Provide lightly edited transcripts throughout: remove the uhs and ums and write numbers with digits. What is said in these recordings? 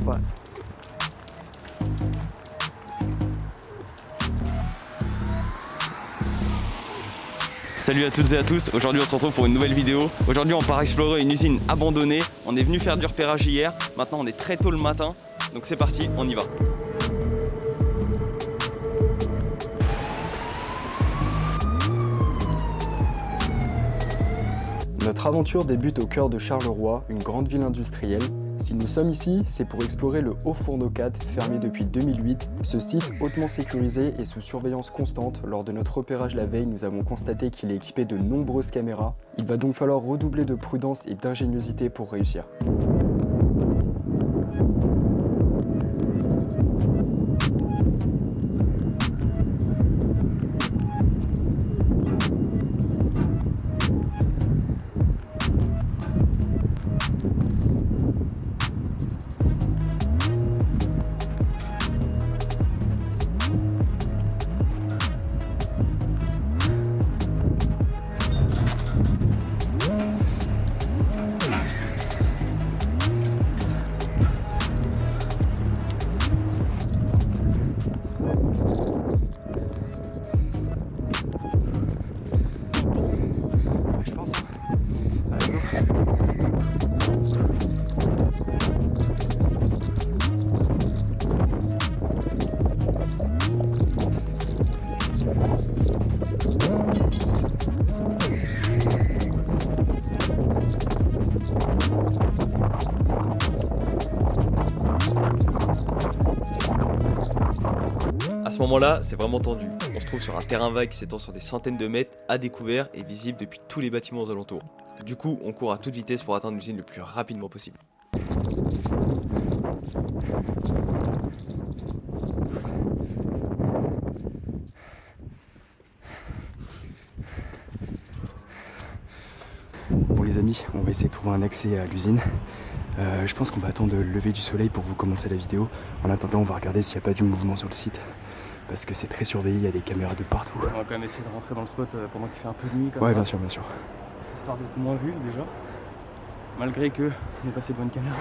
Ouais. Salut à toutes et à tous, aujourd'hui on se retrouve pour une nouvelle vidéo. Aujourd'hui on part explorer une usine abandonnée. On est venu faire du repérage hier, maintenant on est très tôt le matin. Donc c'est parti, on y va. Notre aventure débute au cœur de Charleroi, une grande ville industrielle. Si nous sommes ici, c'est pour explorer le Haut Fourneau 4, fermé depuis 2008. Ce site hautement sécurisé et sous surveillance constante, lors de notre repérage la veille, nous avons constaté qu'il est équipé de nombreuses caméras. Il va donc falloir redoubler de prudence et d'ingéniosité pour réussir. À ce moment-là, c'est vraiment tendu. On se trouve sur un terrain vague qui s'étend sur des centaines de mètres, à découvert et visible depuis tous les bâtiments aux alentours. Du coup, on court à toute vitesse pour atteindre l'usine le plus rapidement possible. Bon les amis, on va essayer de trouver un accès à l'usine. Je pense qu'on va attendre le lever du soleil pour vous commencer la vidéo. En attendant, on va regarder s'il n'y a pas du mouvement sur le site. Parce que c'est très surveillé, il y a des caméras de partout. On va quand même essayer de rentrer dans le spot pendant qu'il fait un peu de nuit. Ouais, bien sûr, bien sûr. Histoire d'être moins vu déjà. Malgré que on est passé devant une caméra.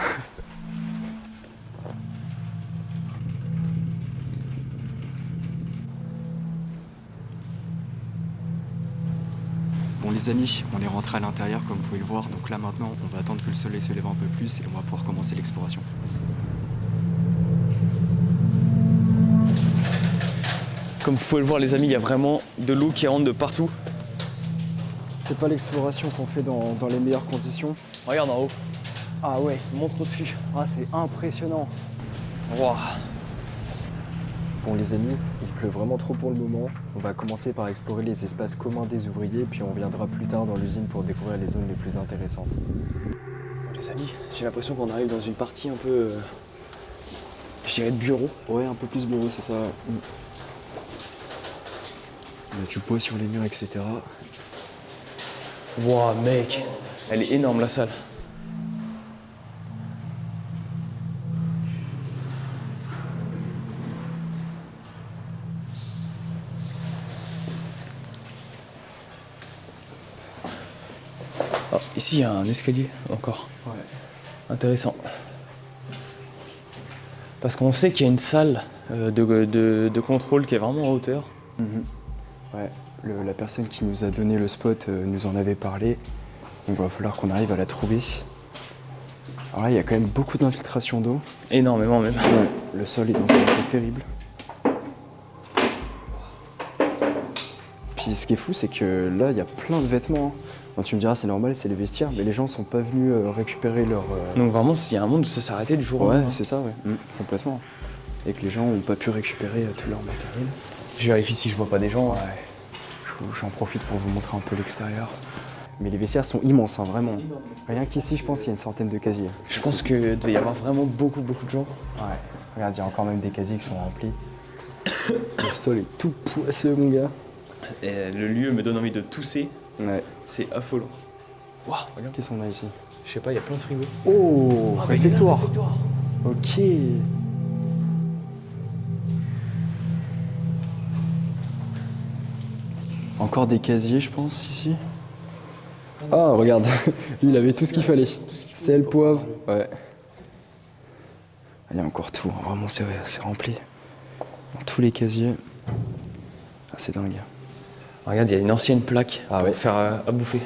Bon les amis, on est rentré à l'intérieur comme vous pouvez le voir. Donc là maintenant, on va attendre que le soleil se lève un peu plus et on va pouvoir commencer l'exploration. Comme vous pouvez le voir les amis, il y a vraiment de l'eau qui rentre de partout. C'est pas l'exploration qu'on fait dans les meilleures conditions. Regarde en haut. Ah ouais, Montre au-dessus. ah, c'est impressionnant. Wow. Bon les amis, il pleut vraiment trop pour le moment. On va commencer par explorer les espaces communs des ouvriers, puis on viendra plus tard dans l'usine pour découvrir les zones les plus intéressantes. Les amis, j'ai l'impression qu'on arrive dans une partie un peu, je dirais de bureau. Ouais, un peu plus bureau, c'est ça. Là, tu poses sur les murs, etc. Wow mec, elle est énorme la salle. Alors, ici il y a un escalier encore. Ouais. Intéressant. Parce qu'on sait qu'il y a une salle de contrôle qui est vraiment en hauteur. Ouais, la personne qui nous a donné le spot nous en avait parlé. Donc il va falloir qu'on arrive à la trouver. Alors là, il y a quand même beaucoup d'infiltration d'eau. Énormément même. Ouais, le sol est dans un état terrible. Puis ce qui est fou, c'est que là, il y a plein de vêtements. Bon, tu me diras, c'est normal, c'est les vestiaires, mais les gens sont pas venus récupérer leur... Donc vraiment, il y a un monde où ça s'est arrêté du jour au Ouais, lendemain. c'est ça, ouais. Complètement. Et que les gens n'ont pas pu récupérer tout leur matériel. Je vérifie si je vois pas des gens. Ouais. J'en profite pour vous montrer un peu l'extérieur. Mais les vestiaires sont immenses, hein, vraiment. Rien qu'ici, je pense qu'il y a une centaine de casiers. Je pense qu'il doit y avoir vraiment beaucoup de gens. Ouais. Regarde, il y a encore même des casiers qui sont remplis. Le sol est tout poisseux, mon gars. Et le lieu me donne envie de tousser. Ouais. C'est affolant. Waouh, regarde. Qu'est-ce qu'on a ici? Je sais pas, il y a plein de frigos. Oh, Ah, mais il y a un réfectoire. réfectoire. Ok. Encore des casiers, je pense, ici. Ah, regarde. Lui, il avait tout ce qu'il fallait. Sel, poivre. Ouais. Il y a encore tout, hein. Vraiment c'est rempli. Dans tous les casiers. Ah, c'est dingue. Regarde, il y a une ancienne plaque Ah pour ouais. faire à bouffer.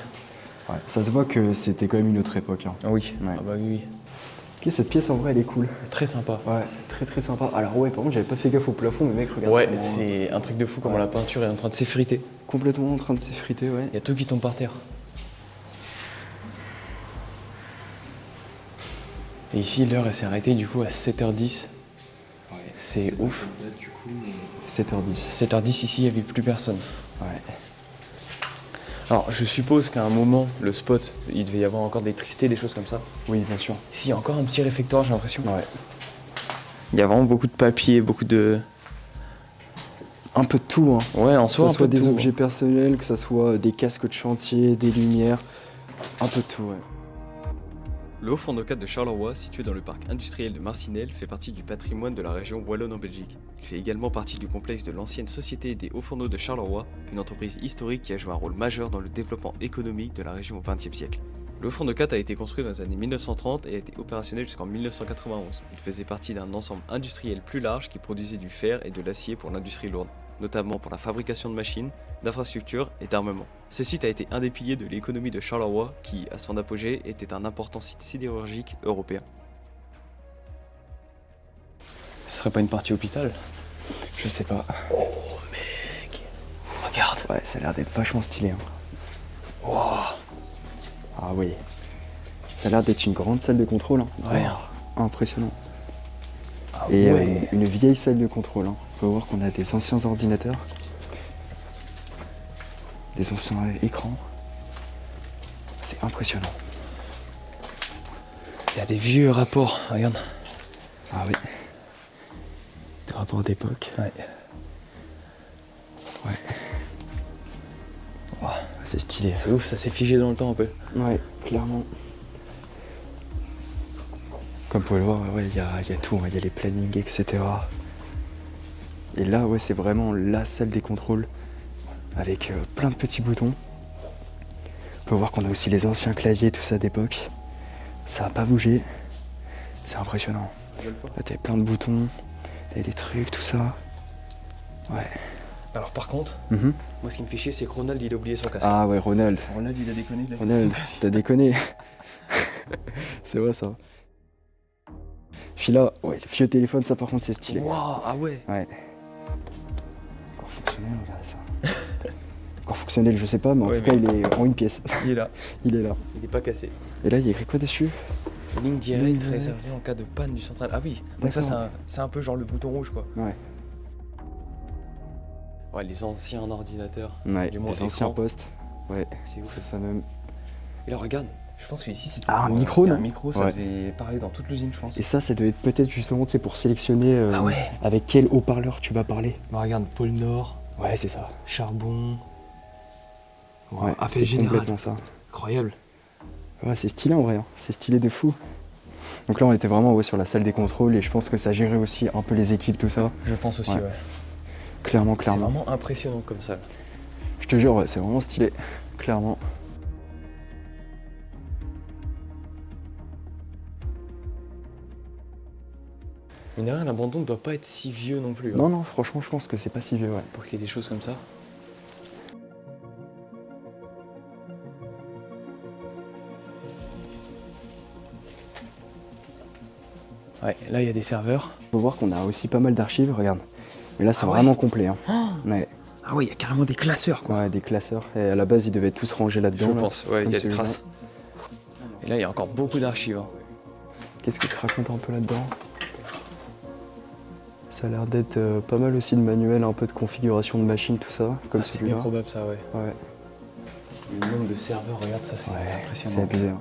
Ouais. Ça se voit que c'était quand même une autre époque, hein. Ah oui, Ouais. ah bah oui, oui. Ok, cette pièce en vrai elle est cool. Très sympa. Ouais, très très sympa. Alors ouais, par contre j'avais pas fait gaffe au plafond, mais mec, regarde. Ouais, comment- c'est un truc de fou comment Ouais. la peinture est en train de s'effriter. Complètement en train de s'effriter, ouais. Il y a tout qui tombe par terre. Et ici, l'heure, elle s'est arrêtée du coup à 7h10. C'est ouf. 7h10. 7h10, ici, il n'y avait plus personne. Ouais. Alors, je suppose qu'à un moment, le spot, il devait y avoir encore d'électricité, des choses comme ça. Oui, bien sûr. Ici, il y a encore un petit réfectoire, j'ai l'impression. Ouais. Il y a vraiment beaucoup de papier, beaucoup de... Un peu de tout, hein. Ouais, en Que soi, ça un soit peu de des tout. objets personnels, que ça soit des casques de chantier, des lumières. Un peu de tout, ouais. Le Haut Fourneau 4 de Charleroi, situé dans le parc industriel de Marcinelle, fait partie du patrimoine de la région wallonne en Belgique. Il fait également partie du complexe de l'ancienne Société des Hauts Fourneaux de Charleroi, une entreprise historique qui a joué un rôle majeur dans le développement économique de la région au XXe siècle. Le Haut Fourneau 4 a été construit dans les années 1930 et a été opérationnel jusqu'en 1991. Il faisait partie d'un ensemble industriel plus large qui produisait du fer et de l'acier pour l'industrie lourde, notamment pour la fabrication de machines, d'infrastructures et d'armements. Ce site a été un des piliers de l'économie de Charleroi qui, à son apogée, était un important site sidérurgique européen. Ce serait pas une partie hôpital? Je sais pas. Oh mec, regarde. Ouais, ça a l'air d'être vachement stylé, hein. Wow. Ah oui. Ça a l'air d'être une grande salle de contrôle, hein. Ouais. Oh, impressionnant. Ah Et ouais. une vieille salle de contrôle, hein. On peut voir qu'on a des anciens ordinateurs. Des anciens écrans. C'est impressionnant. Il y a des vieux rapports, regarde. Ah oui. Des rapports d'époque. Ouais. Ouais. Wow. C'est stylé. C'est ouf, ça s'est figé dans le temps un peu. Ouais, clairement. Comme vous pouvez le voir, ouais, il y a tout, hein. Il y a les plannings, etc. Et là, ouais, c'est vraiment la salle des contrôles avec plein de petits boutons. On peut voir qu'on a aussi les anciens claviers, tout ça d'époque. Ça n'a pas bougé. C'est impressionnant. Là, t'as plein de boutons, t'as des trucs, tout ça. Ouais. Alors par contre, Mhm. moi ce qui me fait chier, c'est que Ronald il a oublié son casque. Ah ouais, Ronald. Ronald il a déconné, il a Ronald, son casque. t'as déconné. C'est vrai ça. Puis là, ouais, le vieux téléphone, ça par contre, c'est stylé. Waouh, ah ouais. Ouais. Encore fonctionnel, regardez ça. Encore fonctionnel, je sais pas, mais en Ouais, tout cas, mais- il est en une pièce. Il est là. Il est là. Il est pas cassé. Et là, il y a écrit quoi dessus? Ligne directe Ligne directe. réservée en cas de panne du central. Ah oui, donc ça D'accord. c'est un peu genre le bouton rouge quoi. Ouais. Ouais, les anciens ordinateurs. Ouais, Du moins des anciens écran. postes. Ouais, C'est ouf. c'est ça même. Et là regarde, je pense qu'ici c'est Ah, un micro, non? Un micro, ça Ouais. devait parler dans toute l'usine je pense. Et ça doit être peut-être justement, tu sais, pour sélectionner Ah ouais. avec quel haut-parleur tu vas parler. Bah regarde, pôle Nord, Ouais, c'est ça. charbon. Wow, Ouais, appel c'est général. complètement ça. Incroyable. Ouais, c'est stylé en vrai, hein. C'est stylé de fou. Donc là, on était vraiment ouais, sur la salle des contrôles et je pense que ça gérait aussi un peu les équipes, tout ça. Je pense aussi, Ouais. ouais. Clairement, C'est clairement. vraiment impressionnant comme ça. Je te jure, ouais, c'est vraiment stylé. Clairement. Mine de rien, l'abandon ne doit pas être si vieux non plus. hein, Non, non, franchement, je pense que c'est pas si vieux, ouais. pour qu'il y ait des choses comme ça. Ouais, là il y a des serveurs. Faut voir qu'on a aussi pas mal d'archives, regarde. Mais là, c'est Ah ouais vraiment complet, hein. Ouais. Ah ouais, il y a carrément des classeurs quoi. Ouais, des classeurs. Et à la base, ils devaient tous ranger là-dedans. Je là, pense, ouais, il comme y a des celui-là. traces. Et là il y a encore beaucoup d'archives. hein. Qu'est-ce qui se raconte un peu là-dedans? Ça a l'air d'être pas mal aussi de manuels, un peu de configuration de machine, tout ça, comme Ah, c'est bien celui-là. probable ça, ouais. Ouais, Le nombre de serveurs, regarde ça, c'est ouais, c'est impressionnant. abusé, hein.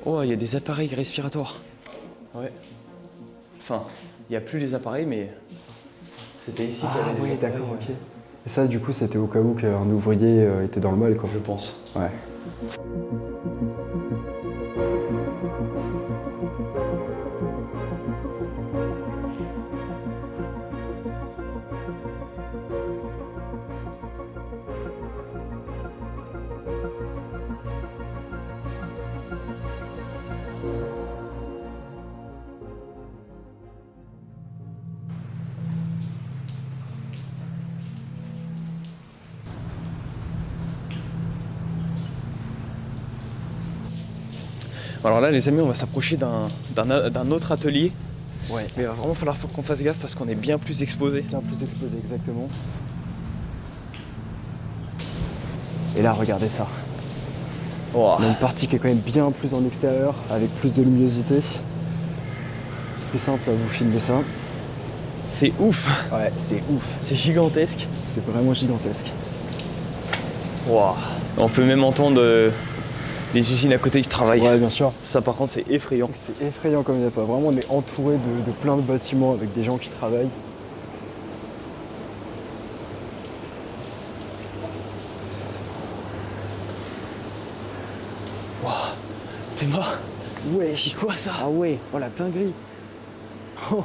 Oh, il y a des appareils respiratoires. Ouais. Enfin, il n'y a plus les appareils, mais c'était ici qu'il y avait les appareils. ok. Et ça, du coup, c'était au cas où qu'un ouvrier était dans le mal, quoi. Je pense. Ouais. Alors là, les amis, on va s'approcher d'un autre atelier. Ouais. Mais il va vraiment falloir qu'on fasse gaffe parce qu'on est bien plus exposé. Bien plus exposé, exactement. Et là, regardez ça. Oh. On a une partie qui est quand même bien plus en extérieur, avec plus de luminosité. Plus simple à vous filmer ça. C'est ouf. Ouais, c'est ouf. C'est gigantesque. C'est vraiment gigantesque. Wow. On peut même entendre les usines à côté qui travaillent. Ouais, bien sûr. Ça, par contre, c'est effrayant. C'est effrayant comme il n'y a pas. Vraiment, on est entouré de plein de bâtiments avec des gens qui travaillent. Wow. T'es mort. Ouais. C'est quoi ça? Ah ouais, oh la dinguerie. Oh,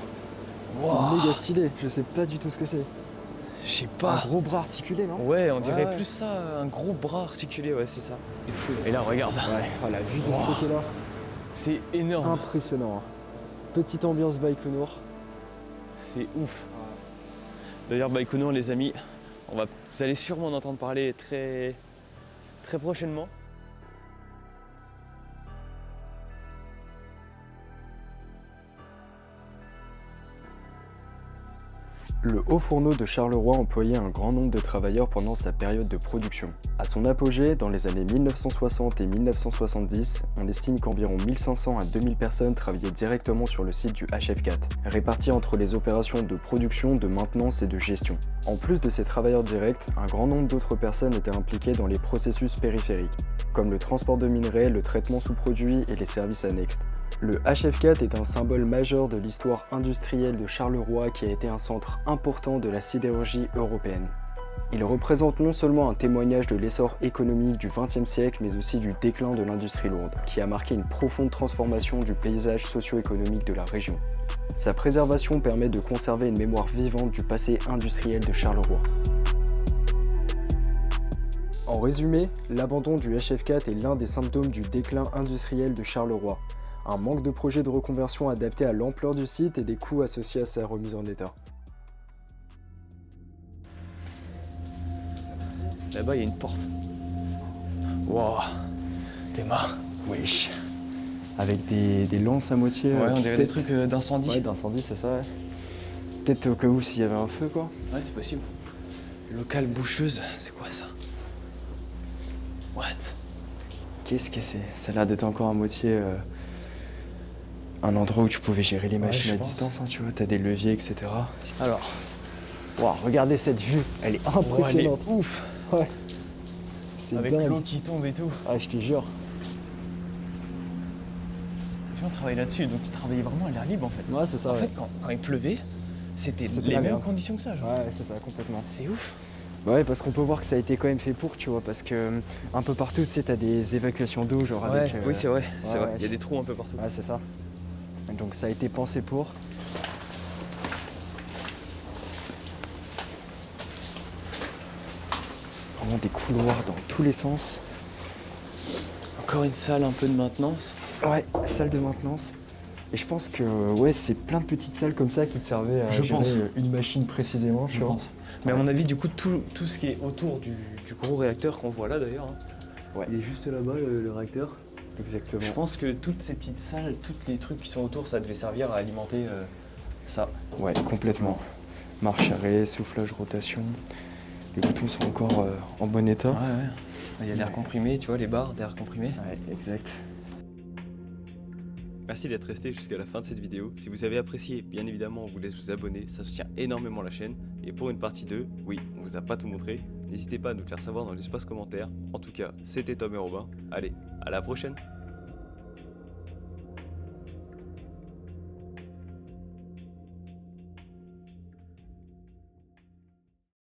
Wow. c'est méga stylé. Je sais pas du tout ce que c'est. Je sais Un pas. gros bras articulé, non? Ouais, on dirait Ouais. plus ça, un gros bras articulé, ouais, c'est ça. C'est fou. Et là, regarde. Ouais, oh, la vue de Wow. ce côté-là. C'est énorme. Impressionnant. Petite ambiance Baïkonour. C'est ouf. D'ailleurs, Baïkonour, les amis, vous allez sûrement en entendre parler très prochainement. Le haut fourneau de Charleroi employait un grand nombre de travailleurs pendant sa période de production. À son apogée, dans les années 1960 et 1970, on estime qu'environ 1500 à 2000 personnes travaillaient directement sur le site du HF4, répartis entre les opérations de production, de maintenance et de gestion. En plus de ces travailleurs directs, un grand nombre d'autres personnes étaient impliquées dans les processus périphériques, comme le transport de minerais, le traitement sous produits et les services annexes. Le HF4 est un symbole majeur de l'histoire industrielle de Charleroi qui a été un centre important de la sidérurgie européenne. Il représente non seulement un témoignage de l'essor économique du XXe siècle, mais aussi du déclin de l'industrie lourde, qui a marqué une profonde transformation du paysage socio-économique de la région. Sa préservation permet de conserver une mémoire vivante du passé industriel de Charleroi. En résumé, l'abandon du HF4 est l'un des symptômes du déclin industriel de Charleroi. Un manque de projets de reconversion adapté à l'ampleur du site et des coûts associés à sa remise en état. Là-bas, il y a une porte. Wow. T'es mort. Wesh. Avec des lances à moitié. Ouais, on qui dirait des pètent. trucs d'incendie. Ouais, d'incendie, c'est ça, ouais. Peut-être au cas où s'il y avait un feu, quoi. Ouais, c'est possible. Locale boucheuse, c'est quoi ça? What? Qu'est-ce que c'est? Ça a l'air d'être encore à moitié un endroit où tu pouvais gérer les machines je à pense. distance, hein, tu vois, t'as des leviers, etc. Alors, Wow, regardez cette vue, elle est elle est impressionnante. ouf. Ouais. C'est Avec dingue. l'eau qui tombe et tout. Ah, je te jure. Les gens travaillent là-dessus, donc ils travaillaient vraiment à l'air libre en fait. Ouais, c'est ça. En ouais. fait, quand il pleuvait, c'était C'était les la mêmes merde. conditions que ça, genre. Ouais, c'est ça, complètement. C'est ouf. Ouais, parce qu'on peut voir que ça a été quand même fait pour, tu vois, parce que un peu partout, tu sais, t'as des évacuations d'eau, genre Ouais, avec. oui, c'est vrai, c'est ouais, vrai. ouais. Il y a des trous un peu partout. Ouais, c'est ça. Et donc ça a été pensé pour. Vraiment des couloirs dans tous les sens. Encore une salle un peu de maintenance. Ouais, salle de maintenance. Et je pense que ouais, c'est plein de petites salles comme ça qui te servaient à Je gérer pense. une machine précisément, tu vois. Mais à mon avis, du coup, tout ce qui est autour du gros réacteur qu'on voit là d'ailleurs, hein, Ouais. il est juste là-bas le réacteur. Exactement. Je pense que toutes ces petites salles, tous les trucs qui sont autour, ça devait servir à alimenter ça. Ouais, complètement. Marche arrêt, soufflage, rotation. Les boutons sont encore en bon état. Ouais, ouais. Il y a l'air comprimé, tu vois, les barres d'air comprimé. Ouais, exact. Merci d'être resté jusqu'à la fin de cette vidéo. Si vous avez apprécié, bien évidemment, on vous laisse vous abonner, ça soutient énormément la chaîne. Et pour une partie 2, oui, on vous a pas tout montré, n'hésitez pas à nous le faire savoir dans l'espace commentaire. En tout cas, c'était Tom et Robin. Allez, à la prochaine!